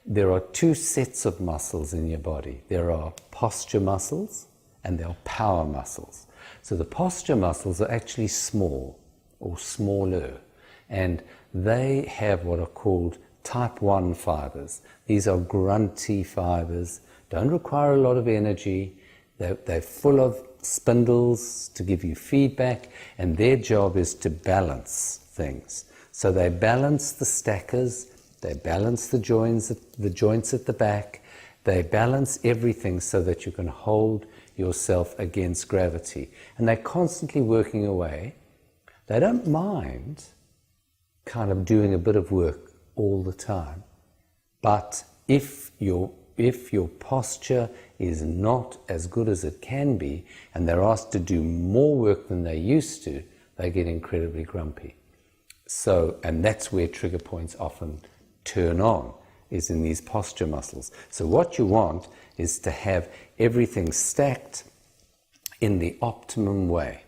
there are two sets of muscles in your body. There are posture muscles and there are power muscles. So the posture muscles are actually small or smaller, and they have what are called type 1 fibers. These are grunty fibers, don't require a lot of energy. They're full of spindles to give you feedback, and their job is to balance things. So they balance the stackers, they balance the joints at the back, they balance everything so that you can hold yourself against gravity. And they're constantly working away. They don't mind kind of doing a bit of work all the time. But if your posture is not as good as it can be, and they're asked to do more work than they used to, they get incredibly grumpy. So, and that's where trigger points often turn on, is in these posture muscles. So what you want is to have everything stacked in the optimum way.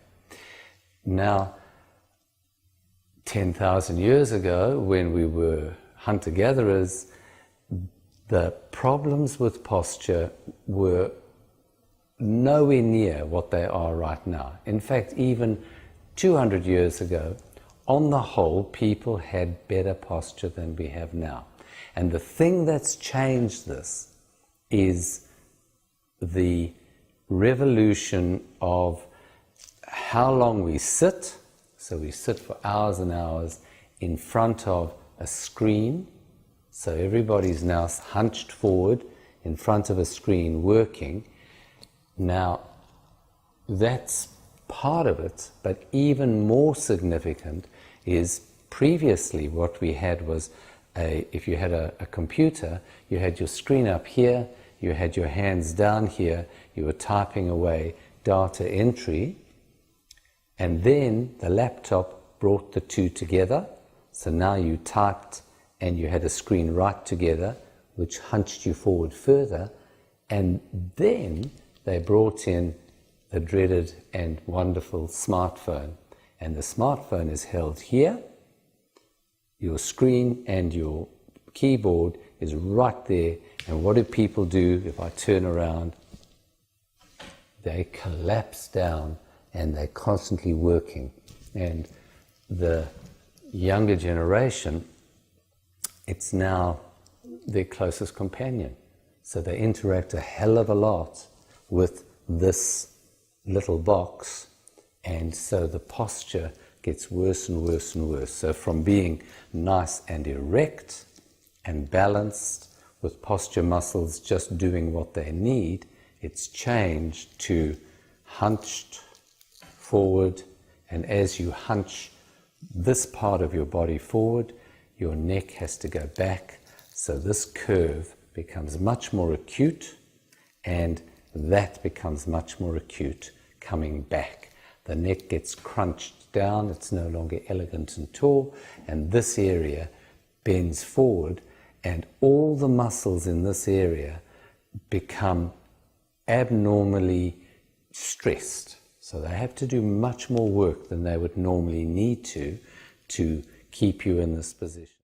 Now, 10,000 years ago, when we were hunter-gatherers, the problems with posture were nowhere near what they are right now. In fact, even 200 years ago, on the whole, people had better posture than we have now. And the thing that's changed this is the revolution of how long we sit. So we sit for hours and hours in front of a screen. So everybody's now hunched forward in front of a screen working. Now, that's part of it, but even more significant is previously what we had was if you had a computer, you had your screen up here, you had your hands down here, you were typing away data entry, and then the laptop brought the two together. So now you typed and you had a screen right together, which hunched you forward further, and then they brought in the dreaded and wonderful smartphone. And the smartphone is held here. Your screen and your keyboard is right there. And what do people do if I turn around? They collapse down and they're constantly working. And the younger generation, it's now their closest companion. So they interact a hell of a lot with this little box, and so the posture gets worse and worse and worse. So from being nice and erect and balanced with posture muscles just doing what they need, it's changed to hunched forward, and as you hunch this part of your body forward, your neck has to go back, so this curve becomes much more acute, and that becomes much more acute coming back. The neck gets crunched down, it's no longer elegant and tall, and this area bends forward, and all the muscles in this area become abnormally stressed. So they have to do much more work than they would normally need to keep you in this position.